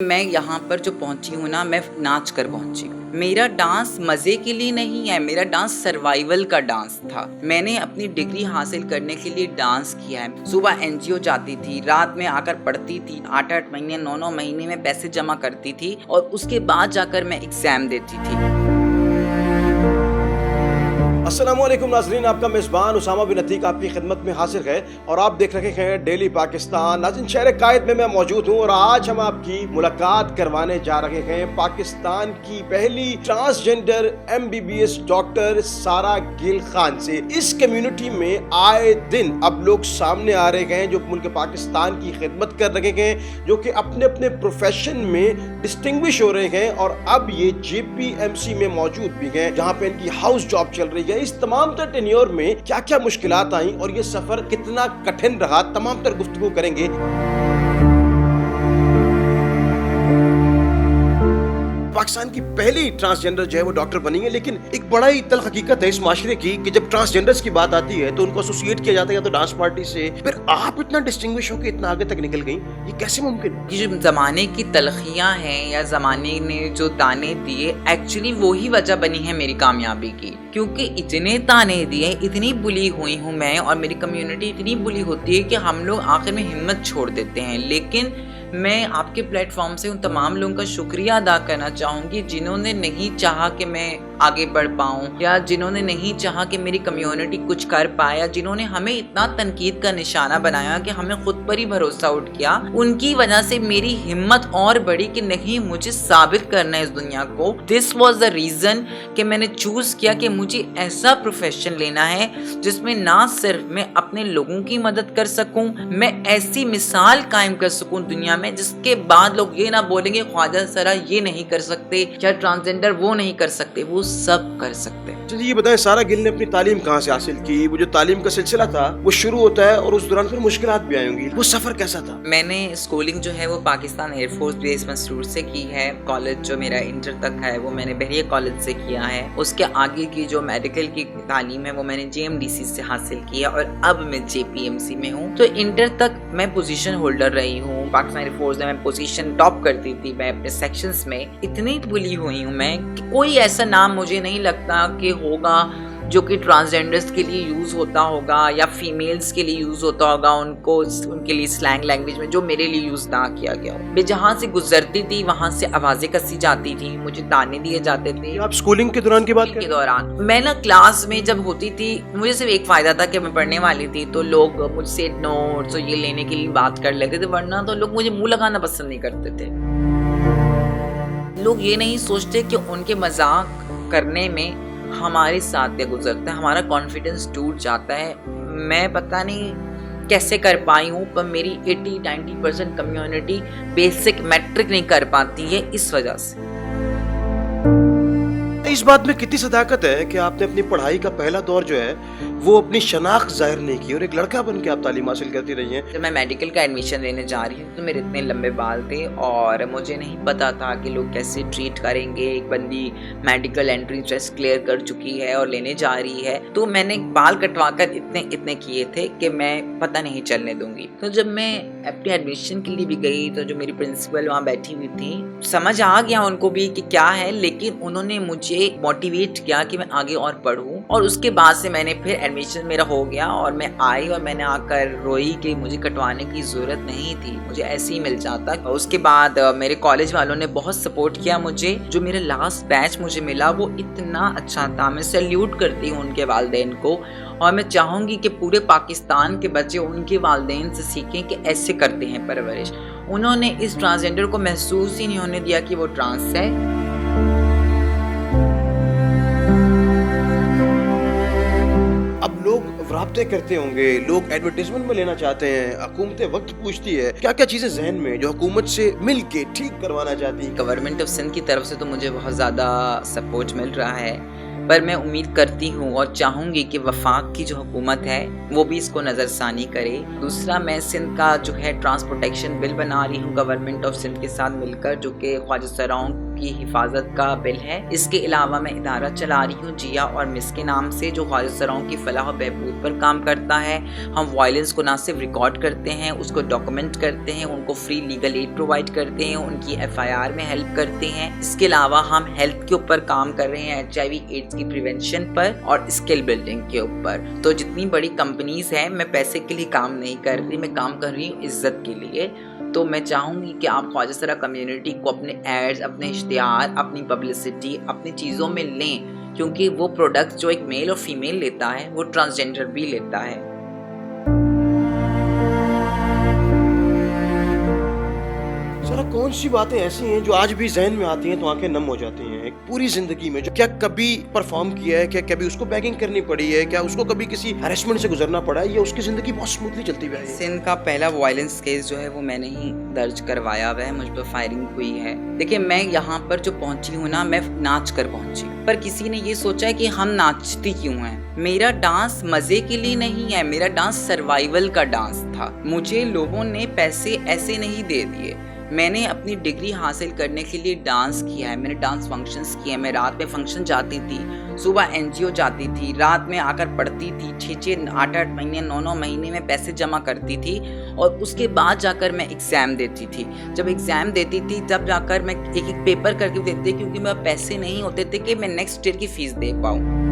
میں یہاں پر جو پہنچی ہوں نا، میں ناچ کر پہنچی ہوں۔ میرا ڈانس مزے کے لیے نہیں ہے، میرا ڈانس سروائیول کا ڈانس تھا۔ میں نے اپنی ڈگری حاصل کرنے کے لیے ڈانس کیا ہے۔ صبح NGO جاتی تھی، رات میں آ کر پڑھتی تھی، 8 مہینے 9 مہینے میں پیسے جمع کرتی تھی اور اس کے بعد جا کر میں ایگزام دیتی تھی۔ السلام علیکم ناظرین، آپ کا میزبان اسامہ بن عتیق آپ کی خدمت میں حاضر ہے اور آپ دیکھ رہے ہیں ڈیلی پاکستان۔ ناظرین، شہر قائد میں موجود ہوں اور آج ہم آپ کی ملاقات کروانے جا رہے ہیں پاکستان کی پہلی ٹرانسجینڈر MBBS ڈاکٹر سارہ گل خان سے۔ اس کمیونٹی میں آئے دن اب لوگ سامنے آ رہے ہیں جو ملک پاکستان کی خدمت کر رہے ہیں، جو کہ اپنے اپنے پروفیشن میں ڈسٹنگوش ہو رہے ہیں اور اب یہ JPMC میں موجود بھی ہیں جہاں پہ ان کی ہاؤس جاب چل رہی ہے۔ اس تمام تر ٹینیور میں کیا کیا مشکلات آئیں اور یہ سفر کتنا کٹھن رہا، تمام تر گفتگو کریں گے۔ پاکستان کی پہلی ٹرانسجینڈر جو ہے وہ ڈاکٹر بنی ہے، لیکن ایک بڑا ہی تلخ حقیقت ہے اس معاشرے کی کہ جب ٹرانسجینڈرز کی بات آتی ہے تو ان کو ایسوسیٹ کیا جاتا ہے یا تو ڈانس پارٹی سے، پھر آپ اتنا ڈسٹنگوش ہو کے اتنا آگے تک نکل گئیں، یہ کیسے ممکن ہے؟ یہ جو زمانے کی تلخیاں ہیں یا زمانے نے جو تانے دیے، ایکچولی وہی وجہ بنی ہے میری کامیابی کی، کیونکہ اتنے تانے دیے، اتنی بلی ہوئی ہوں میں اور میری کمیونٹی اتنی بلی ہوتی ہے کہ ہم لوگ آخر میں ہمت چھوڑ دیتے ہیں۔ لیکن میں آپ کے پلیٹ فارم سے ان تمام لوگوں کا شکریہ ادا کرنا چاہوں گی جنہوں نے نہیں چاہا کہ میں آگے بڑھ پاؤں، یا جنہوں نے نہیں چاہا کہ میری کمیونٹی کچھ کر پائے، جنہوں نے ہمیں اتنا تنقید کا نشانہ بنایا کہ ہمیں خود پر ہی بھروسہ اٹھ گیا۔ ان کی وجہ سے میری ہمت اور بڑھی کہ نہیں، مجھے ثابت کرنا ہے اس دنیا کو۔ دس واز دا ریزن کہ میں نے چوز کیا کہ مجھے ایسا پروفیشن لینا ہے جس میں نہ صرف میں اپنے لوگوں کی مدد کر سکوں، میں ایسی مثال قائم کر سکوں دنیا میں جس کے بعد لوگ یہ نہ بولیں گے خواجہ سارہ یہ نہیں کر سکتے یا ٹرانسجینڈر وہ نہیں کر سکتے، وہ سب کر سکتے۔ چلیے یہ بتائیں، سارہ گل نے اپنی تعلیم کہاں سے حاصل کی؟ وہ جو تعلیم کا سلسلہ تھا وہ شروع ہوتا ہے اور اس دوران پھر مشکلات بھی آئی ہوں گی، وہ سفر کیسا تھا؟ میں نے اسکولنگ جو ہے وہ پاکستان ایئر فورس بیس مسرور سے کی ہے۔ کالج جو میرا انٹر تک ہے وہ میں نے بحریہ کالج سے کیا ہے۔ اس کے آگے کی جو میڈیکل کی تعلیم ہے وہ میں نے JMDC سے حاصل کی ہے اور اب میں JPMC میں ہوں۔ تو انٹر تک میں پوزیشن ہولڈر رہی ہوں پاکستان ایئر فورس میں پوزیشن ٹاپ کرتی تھی میں اپنے سیکشنز میں۔ اتنی بلی ہوئی ہوں میں کہ کوئی ایسا نام مجھے نہیں لگتا کہ ہوگا جو کہ ٹرانسجینڈرز کے لیے یوز ہوتا ہوگا یا فیمیلز کے لیے یوز ہوتا ہوگا، ان کے لیے سلینگ لینگویج میں، جو میرے لیے یوز نہ کیا گیا ہو۔ میں جہاں سے گزرتی تھی وہاں سے آوازیں کسی جاتی تھی، مجھے تانے دیے جاتے تھے۔ آپ اسکولنگ کے دوران کی بات کریں؟ کے دوران میں نا کلاس میں جب ہوتی تھی، مجھے صرف ایک فائدہ تھا کہ میں پڑھنے والی تھی تو لوگ مجھ سے نوٹس اور یہ لینے کے لیے بات کر لیتے تھے، ورنہ تو لوگ مجھے منہ لگانا پسند نہیں کرتے تھے۔ لوگ یہ نہیں سوچتے کہ ان کے مذاق کرنے میں ہمارے ساتھ کیا گزرتا ہے، ہمارا کانفیڈنس ٹوٹ جاتا ہے۔ میں پتہ نہیں کیسے کر پائی ہوں، پر میری 80-90% کمیونٹی بیسک میٹرک نہیں کر پاتی ہے اس وجہ سے۔ اس بات میں کتنی صداقت ہے کہ آپ نے اپنی پڑھائی کا پہلا دور جو ہے وہ اپنی شناخت ظاہر نہیں کی اور ایک لڑکا بن کے آپ تعلیم حاصل کرتی رہی ہیں؟ جب میں میڈیکل کا ایڈمیشن لینے جا رہی ہوں تو میرے اتنے لمبے بال تھے اور مجھے نہیں پتا تھا کہ لوگ کیسے ٹریٹ کریں گے۔ ایک بندی میڈیکل انٹری ٹیسٹ کلیئر کر چکی ہے اور لینے جا رہی ہے، تو میں نے بال کٹوا کر اتنے کیے تھے کہ میں پتہ نہیں چلنے دوں گی۔ تو جب میں اپنے ایڈمیشن کے لیے بھی گئی تو جو میری پرنسپل وہاں بیٹھی ہوئی تھی، سمجھ آ گیا ان کو بھی کہ کیا ہے، لیکن انہوں نے مجھے موٹیویٹ کیا کہ میں آگے اور پڑھوں، اور اس کے بعد سے میں نے پھر ایڈمیشن میرا ہو گیا اور میں آئی اور میں نے آ کر روئی کہ مجھے کٹوانے کی ضرورت نہیں تھی، مجھے ایسے ہی مل جاتا۔ اس کے بعد میرے کالج والوں نے بہت سپورٹ کیا مجھے۔ جو میرا لاسٹ بیچ مجھے ملا وہ اتنا اچھا تھا، میں سیلیوٹ کرتی ہوں ان کے والدین کو، اور میں چاہوں گی کہ پورے پاکستان کے بچے ان کے والدین سے سیکھیں کہ ایسے کرتے ہیں پرورش۔ انہوں نے اس ٹرانسجینڈر کو محسوس ہی نہیں ہونے دیا کہ وہ ٹرانس ہے۔ رابطے کرتے ہوں گے، لوگ ایڈورٹائزمنٹ میں لینا چاہتے ہیں، حکومت وقت پوچھتی ہے، کیا کیا چیزیں ذہن میں جو حکومت سے مل کے ٹھیک کروانا چاہتی ہیں؟ گورنمنٹ آف سندھ کی طرف سے تو مجھے بہت زیادہ سپورٹ مل رہا ہے، پر میں امید کرتی ہوں اور چاہوں گی کہ وفاق کی جو حکومت ہے وہ بھی اس کو نظر ثانی کرے۔ دوسرا، میں سندھ کا جو ہے ٹرانسپورٹیشن بل بنا رہی ہوں گورنمنٹ آف سندھ کے ساتھ مل کر، جو کہ خواجہ سراؤں کی حفاظت کا بل ہے. اس کے علاوہ میں ادارہ چلا رہی ہوں جیا اور مس کے نام سے، جو خارج سراؤں کی فلاح و بہبود پر کام کرتا ہے. ہم وائلنس کو نہ صرف ریکارڈ کرتے ہیں، اس کو ڈاکومنٹ کرتے ہیں، ان کو فری لیگل ایڈ پرووائڈ کرتے ہیں، ان کی FIR میں ہیلپ کرتے ہیں. اس کے علاوہ ہم ہیلتھ کے اوپر کام کر رہے ہیں، HIV ایڈز کی پریونشن پر اور اسکل بلڈنگ کے اوپر. تو جتنی بڑی کمپنیز ہیں، میں پیسے کے لیے کام نہیں کر رہی، میں کام کر رہی ہوں عزت کے لیے. تو میں چاہوں گی کہ آپ خواجہ سرا کمیونٹی کو اپنے ایڈز، اپنے اشتہار، اپنی پبلسٹی، اپنی چیزوں میں لیں، کیونکہ وہ پروڈکٹ جو ایک میل اور فیمیل لیتا ہے وہ ٹرانسجینڈر بھی لیتا ہے. سر کون سی باتیں ایسی ہیں جو آج بھی ذہن میں آتی ہیں تو آنکھیں نم ہو جاتی ہیں ایک پوری زندگی میں؟ جو کیا کبھی پرفارم کیا ہے، کیا کبھی اس کو بیگنگ کرنی پڑی ہے، کیا اس کو کبھی کسی ہریسمنٹ سے گزرنا پڑا ہے، یا اس کی زندگی بہت سموتھلی چلتی ہوئی ہے؟ سندھ کا پہلا وائلنس کیس جو ہے وہ میں نے ہی درج کروایا ہوا ہے، مجھ پر فائرنگ ہوئی ہے. دیکھیں میں یہاں پر جو پہنچی ہوں نا، میں ناچ کر پہنچی، پر کسی نے یہ سوچا ہے کہ ہم ناچتی کیوں ہیں. میرا ڈانس مزے کے لیے نہیں ہے، میرا ڈانس سروائیول کا ڈانس تھا. مجھے لوگوں نے پیسے ایسے نہیں دے دیے. میں نے اپنی ڈگری حاصل کرنے کے لیے ڈانس کیا ہے، میں نے ڈانس فنکشنز کیے ہیں. میں رات میں فنکشن جاتی تھی، صبح NGO جاتی تھی، رات میں آ کر پڑھتی تھی، 6 8 مہینے 9 مہینے میں پیسے جمع کرتی تھی، اور اس کے بعد جا کر میں ایگزام دیتی تھی. جب ایگزام دیتی تھی تب جا کر میں ایک پیپر کر کے دیتی تھی، کیونکہ میرے پیسے نہیں ہوتے تھے کہ میں نیکسٹ ایئر کی فیس دے پاؤں.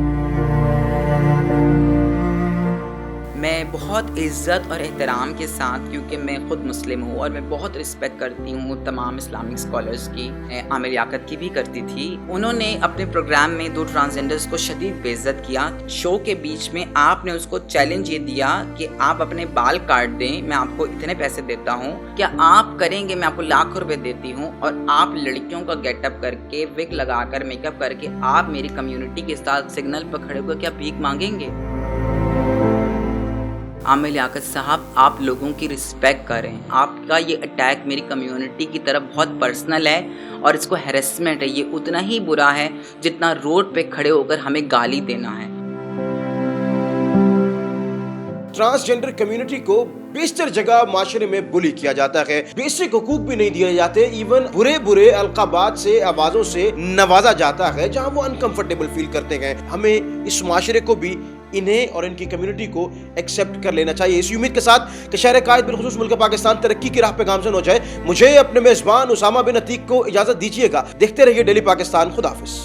میں بہت عزت اور احترام کے ساتھ، کیونکہ میں خود مسلم ہوں اور میں بہت رسپیکٹ کرتی ہوں تمام اسلامک اسکالرز کی، عامر لیاقت کی بھی کرتی تھی. انہوں نے اپنے پروگرام میں 2 ٹرانسجینڈرز کو شدید بے عزت کیا. شو کے بیچ میں آپ نے اس کو چیلنج یہ دیا کہ آپ اپنے بال کاٹ دیں، میں آپ کو اتنے پیسے دیتا ہوں، کیا آپ کریں گے؟ میں آپ کو لاکھ روپے دیتی ہوں. اور آپ لڑکیوں کا گیٹ اپ کر کے، وگ لگا کر، میک اپ کر کے آپ میری کمیونٹی کے ساتھ سگنل پر کھڑے ہوئے کیا بھیک مانگیں گے؟ عامر لیاقت صاحب، آپ لوگوں کی رسپیکٹ کریں. آپ کا یہ اٹیک میری کمیونٹی کی طرف بہت پرسنل ہے، اور اس کو ہیرسمنٹ ہے. یہ اتنا ہی برا ہے جتنا روڈ پہ کھڑے ہو کر ہمیں گالی دینا ہے. ٹرانسجینڈر کمیونٹی کو بیشتر جگہ معاشرے میں بلی کیا جاتا ہے، بیسک حقوق بھی نہیں دیے جاتے، ایون برے القابات سے، آوازوں سے نوازا جاتا ہے جہاں وہ انکمفرٹیبل فیل کرتے ہیں. ہمیں اس معاشرے کو بھی انہیں اور ان کی کمیونٹی کو ایکسیپٹ کر لینا چاہیے. اسی امید کے ساتھ کہ شہر قائد بالخصوص ملک پاکستان ترقی کی راہ پہ گامزن ہو جائے، مجھے اپنے میزبان اسامہ بن عتیق کو اجازت دیجیے گا. دیکھتے رہیے ڈیلی پاکستان. خدا حافظ.